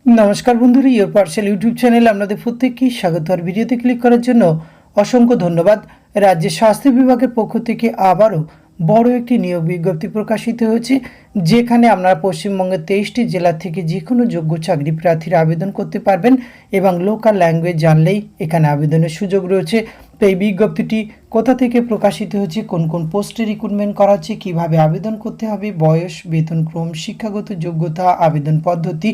নমস্কার বন্ধুরা, your parcel YouTube চ্যানেলে আপনাদের প্রত্যেককেই স্বাগত। আর ভিডিওতে ক্লিক করার জন্য অসংখ্য ধন্যবাদ। রাজ্যের স্বাস্থ্য বিভাগের পক্ষ থেকে আবারও বড় একটি নিয়োগ বিজ্ঞপ্তি প্রকাশিত হয়েছে, যেখানে আপনারা পশ্চিমবঙ্গের 23টি জেলা থেকে যে কোনো যোগ্য চাকরি প্রার্থীরা আবেদন করতে পারবেন এবং লোকাল ল্যাঙ্গুয়েজ জানলেই এখানে আবেদনের সুযোগ রয়েছে। তো এই বিজ্ঞপ্তিটি কোথা থেকে প্রকাশিত হয়েছে, কোন কোন পোস্টে রিক্রুটমেন্ট করা হচ্ছে, কীভাবে আবেদন করতে হবে, বয়স, বেতনক্রম, শিক্ষাগত যোগ্যতা, আবেদন পদ্ধতি,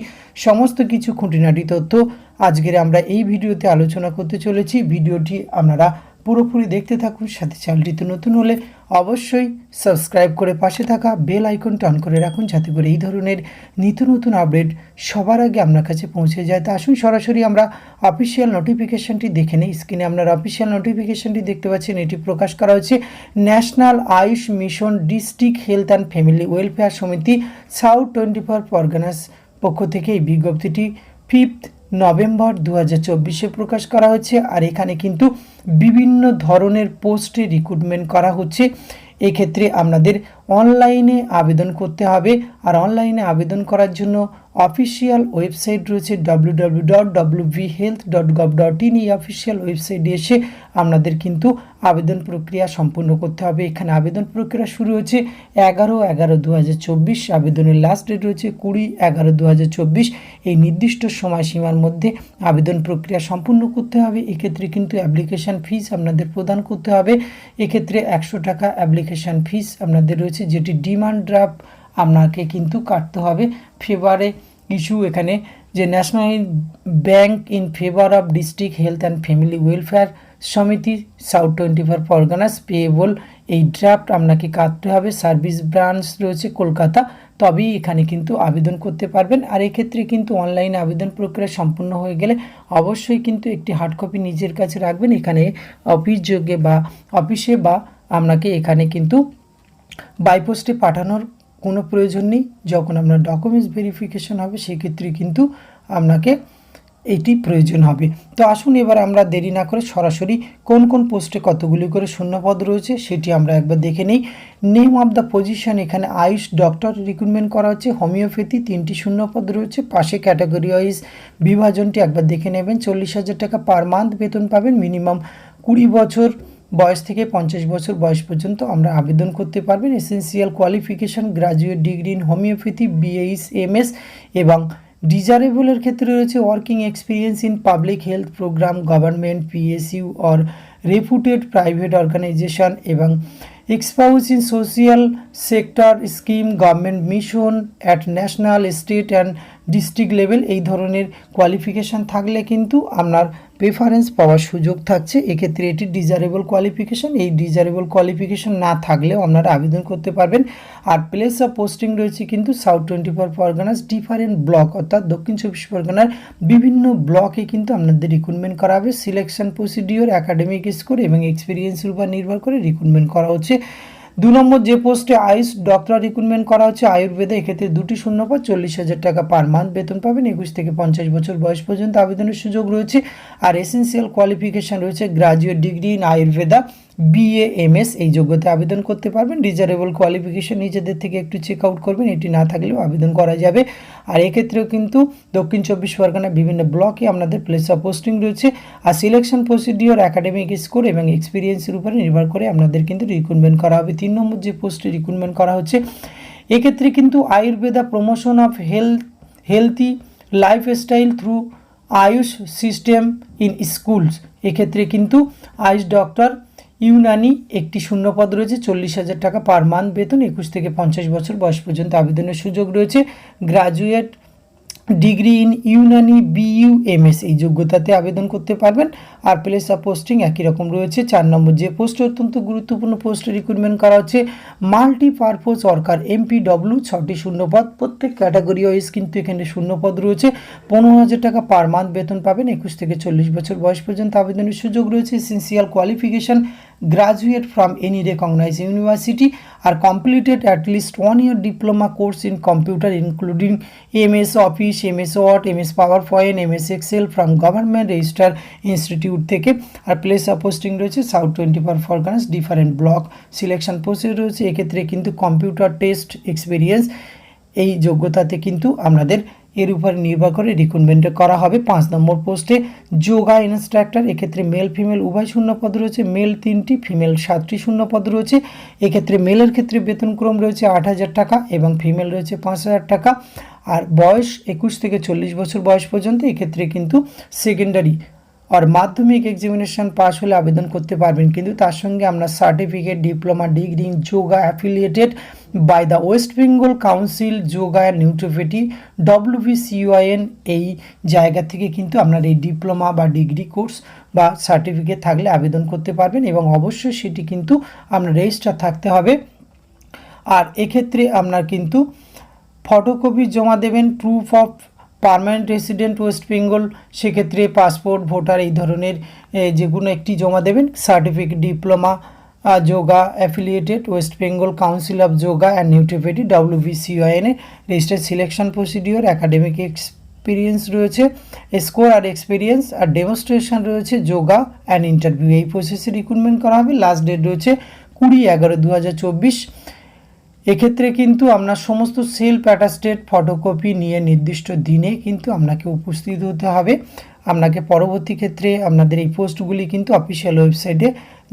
সমস্ত কিছু খুঁটিনাটি তথ্য আজকের আমরা এই ভিডিওতে আলোচনা করতে চলেছি। ভিডিওটি আপনারা পুরোপুরি দেখতে থাকুন। সাথে চ্যানেলটিতে নতুন হলে অবশ্যই সাবস্ক্রাইব করে পাশে থাকা বেল আইকনটা অন করে রাখুন, যাতে করে এই ধরনের নিত্য নতুন আপডেট সবার আগে আপনার কাছে পৌঁছে যায়। তা আসুন সরাসরি আমরা অফিসিয়াল নোটিফিকেশনটি দেখে নিই। স্ক্রিনে আপনারা অফিসিয়াল নোটিফিকেশনটি দেখতে পাচ্ছেন। এটি প্রকাশ করা হয়েছে national Ayush mission district health and family welfare সমিতি সাউথ 24 পরগনাস পক্ষ থেকে। এই বিজ্ঞপ্তিটি 5 নভেম্বর 2024 প্রকাশ করা হয়েছে। আর এখানে কিন্তু বিভিন্ন ধরনের পোস্টে রিক্রুটমেন্ট করা হচ্ছে। এক্ষেত্রে আপনাদের অনলাইনে আবেদন করতে হবে। আর অনলাইনে আবেদন করার জন্য অফিসিয়াল ওয়েবসাইট রয়েছে www.whealth.gov.in। এই অফিসিয়াল ওয়েবসাইটে এসে আপনাদের কিন্তু আবেদন প্রক্রিয়া সম্পূর্ণ করতে হবে। এখানে আবেদন প্রক্রিয়া শুরু হয়েছে 11/11/2024। আবেদনের লাস্ট ডেট রয়েছে 20/11/2024। এই নির্দিষ্ট সময়সীমার মধ্যে আবেদন প্রক্রিয়া সম্পূর্ণ করতে হবে। এক্ষেত্রে কিন্তু অ্যাপ্লিকেশান ফিস আপনাদের প্রদান করতে হবে। এক্ষেত্রে 100 টাকা অ্যাপ্লিকেশান ফিস আপনাদের রয়েছে, যেটি ডিমান্ড ড্রাফট আপনাকে কিন্তু কাটতে হবে। ফেভারে ইস্যু এখানে যে national bank in favour of district health and family welfare সমিতি সাউথ 24 পরগনাস পেয়েবল, এই ড্রাফট আপনাকে কাটতে হবে। সার্ভিস ব্রাঞ্চ রয়েছে কলকাতা, তবেই এখানে কিন্তু আবেদন করতে পারবেন। আর এক্ষেত্রে কিন্তু অনলাইনে আবেদন প্রক্রিয়া সম্পূর্ণ হয়ে গেলে অবশ্যই কিন্তু একটি হার্ড কপি নিজের কাছে রাখবেন। এখানে অফিসে বা আপনাকে এখানে কিন্তু বাই পোস্টে পাঠানোর কোনো প্রয়োজন নেই। যখন আপনার ডকুমেন্টস ভেরিফিকেশন হবে সেক্ষেত্রে কিন্তু আপনাকে এটি প্রয়োজন হবে। তো আসুন এবার আমরা দেরি না করে সরাসরি কোন কোন পোস্টে কতগুলি করে শূন্যপদ রয়েছে সেটি আমরা একবার দেখে নিই। নেম অফ দ্য পজিশন, এখানে আয়ুষ ডক্টর রিক্রুটমেন্ট করা হচ্ছে। হোমিওপ্যাথি 3টি শূন্যপদ রয়েছে। পাশে ক্যাটাগরি ওয়াইজ বিভাজনটি একবার দেখে নেবেন। 40,000 টাকা পার মান্থ বেতন পাবেন। মিনিমাম 20 বছর বয়স থেকে 50 বছর বয়স পর্যন্ত আমরা আবেদন করতে পারবেন। Essential qualification graduate degree in homeopathy BAS/MS এবং ডিজারেবলের ক্ষেত্রে রয়েছে working experience in public health programme, government, PSU or reputed private organisation এবং exposure in social sector scheme, government mission at national, state and district level. এই ধরনের qualification থাকলে কিন্তু আপনার প্রেফারেন্স পাওয়ার সুযোগ থাকছে। এক্ষেত্রে এটি ডিজারেবল কোয়ালিফিকেশান। এই ডিজারেবল কোয়ালিফিকেশান না থাকলেও আপনারা আবেদন করতে পারবেন। আর প্লেস অফ পোস্টিং রয়েছে কিন্তু সাউথ 24 পরগনাস ডিফারেন্ট ব্লক, অর্থাৎ দক্ষিণ 24 পরগনার বিভিন্ন ব্লকে কিন্তু আপনাদের রিক্রুটমেন্ট করা হবে। সিলেকশন প্রসিডিওর একাডেমিক স্কোর এবং এক্সপিরিয়েন্সের উপর নির্ভর করে রিক্রুটমেন্ট করা হচ্ছে। 2 নম্বর যে পোস্টে আয়ুষ ডক্টর রিক্রুটমেন্ট করা হচ্ছে আয়ুর্বেদে, এক্ষেত্রে 2টি শূন্যপদ। 40,000 টাকা পার মান্থ বেতন পাবেন। 21 থেকে 50 বছর বয়স পর্যন্ত আবেদনের সুযোগ রয়েছে। আর এসেন্সিয়াল কোয়ালিফিকেশান রয়েছে graduate degree in Ayurveda BA/MS, এই যোগ্যতা আবেদন করতে পারবেন। ডিজারেবল কোয়ালিফিকেশান নিজেদের থেকে একটু চেক আউট করবেন, এটি না থাকলেও আবেদন করা যাবে। আর এক্ষেত্রেও কিন্তু দক্ষিণ 24 পরগনার বিভিন্ন ব্লকে আপনাদের প্লেস অফ পোস্টিং রয়েছে। আর সিলেকশন প্রসিডিওর একাডেমিক স্কোর এবং এক্সপিরিয়েন্সের উপরে নির্ভর করে আপনাদের কিন্তু রিক্রুটমেন্ট করা হবে। 3 নম্বর যে পোস্টে রিক্রুটমেন্ট করা হচ্ছে এক্ষেত্রে কিন্তু Ayurveda promotion of healthy lifestyle through Ayush system in schools, এক্ষেত্রে কিন্তু আয়ুষ ডক্টর ইউনানি একটি শূন্যপদ রয়েছে। 40,000 টাকা পার মান্থ বেতন। 21 থেকে 50 বছর বয়স পর্যন্ত আবেদনের সুযোগ রয়েছে। Graduate degree in Unani BUMS, এই যোগ্যতাতে আবেদন করতে পারবেন। আর প্লেস অফ পোস্টিং একই রকম রয়েছে। 4 নম্বর যে পোস্টে অত্যন্ত গুরুত্বপূর্ণ পোস্টে রিক্রুটমেন্ট করা হচ্ছে মাল্টিপারপোজ ওয়ার্কার MPW, 6টি শূন্যপদ। প্রত্যেক ক্যাটাগরি ওয়াইজ কিন্তু এখানে শূন্যপদ রয়েছে। 15,000 টাকা পার মান্থ বেতন পাবেন। 21 থেকে 40 বছর বয়স পর্যন্ত আবেদনের সুযোগ রয়েছে। Essential qualification graduate from any recognise university আর completed at least 1 year diploma course in computer including MS office, MS word, MS PowerPoint, MS excel from government register institute থেকে। আর প্লেস অফ পোস্টিং রয়েছে south 24 Parganas different block. Selection process রয়েছে এক্ষেত্রে কিন্তু computer test experience, এই যোগ্যতাতে কিন্তু আপনাদের এর উপর নির্ভর করে রিক্রুটমেন্টে করা হবে। 5 নম্বর পোস্টে যোগা ইনস্ট্রাক্টর, এক্ষেত্রে মেল ফিমেল উভয় শূন্যপদ রয়েছে, মেল 3টি ফিমেল 7টি শূন্যপদ রয়েছে। এক্ষেত্রে মেলের ক্ষেত্রে বেতনক্রম রয়েছে 8,000 টাকা এবং ফিমেল রয়েছে 5,000 টাকা। আর বয়স 21 থেকে 40 বছর বয়স পর্যন্ত। এক্ষেত্রে কিন্তু সেকেন্ডারি আর মাধ্যমিক এক্সামিনেশন পাস হলে আবেদন করতে পারবেন, কিন্তু তার সঙ্গে আমরা certificate, diploma, degree in yoga affiliated by the West Bengal council yoga and naturopathy WBCUIN এই জায়গা থেকে কিন্তু আপনার এই ডিপ্লোমা বা ডিগ্রি কোর্স বা সার্টিফিকেট থাকলে আবেদন করতে পারবেন এবং অবশ্যই সেটি কিন্তু আপনার রেজিস্টার থাকতে হবে। আর এক্ষেত্রে আপনার কিন্তু ফটোকপি জমা দেবেন, proof of permanent resident West Bengal, সেক্ষেত্রে পাসপোর্ট, ভোটার এই ধরনের যে কোনো একটি জমা দেবেন। Certificate, diploma yoga affiliated West Bengal council of yoga and naturopathy WBCUIN এর registered selection procedure, academic experience রয়েছে, স্কোর আর এক্সপিরিয়েন্স আর ডেমনস্ট্রেশন রয়েছে, যোগা অ্যান্ড ইন্টারভিউ। এই প্রসেসে রিক্রুটমেন্ট করা হবে। লাস্ট ডেট রয়েছে 20/11/2024। এক্ষেত্রে কিন্তু আপনার সমস্ত সেলফ অ্যাটাস্টেড ফটোকপি নিয়ে নির্দিষ্ট দিনে কিন্তু আপনাকে উপস্থিত হতে হবে। আপনাকে পরবর্তী ক্ষেত্রে আপনাদের এই পোস্টগুলি কিন্তু অফিসিয়াল ওয়েবসাইটে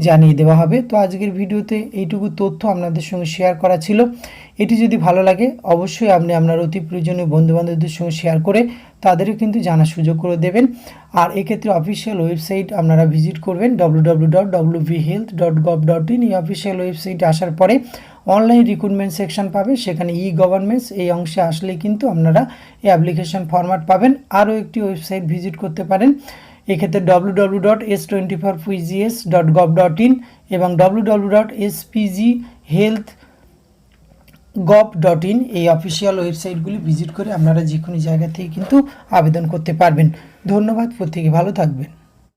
জানিয়ে দেওয়া হবে। তো আজকের ভিডিওতে এইটুকু তথ্য আপনাদের সঙ্গে শেয়ার করা ছিল। এটি যদি ভালো লাগে অবশ্যই আপনি আপনার অতি প্রয়োজনীয় বন্ধুবান্ধবদের সঙ্গে শেয়ার করে তাদেরও কিন্তু জানার সুযোগ করে দেবেন। আর এক্ষেত্রে অফিসিয়াল ওয়েবসাইট আপনারা ভিজিট করবেন www.wvhealth.gov.in। এই অফিসিয়াল ওয়েবসাইটে আসার পরে অনলাইন রিক্রুটমেন্ট সেকশন পাবে, সেখানে গভর্নমেন্টস এই অংশে আসলে কিন্তু আপনারা এই অ্যাপ্লিকেশন ফরম্যাট পাবেন। আরও একটি ওয়েবসাইট ভিজিট করতে পারেন, এক্ষেত্রে www.s24pgs.gov.in এবং www.spghealth.gov.in এই অফিসিয়াল ওয়েবসাইটগুলি ভিজিট করে আপনারা যে কোনো জায়গা থেকে কিন্তু আবেদন করতে পারবেন। ধন্যবাদ, প্রত্যেকে ভালো থাকবেন।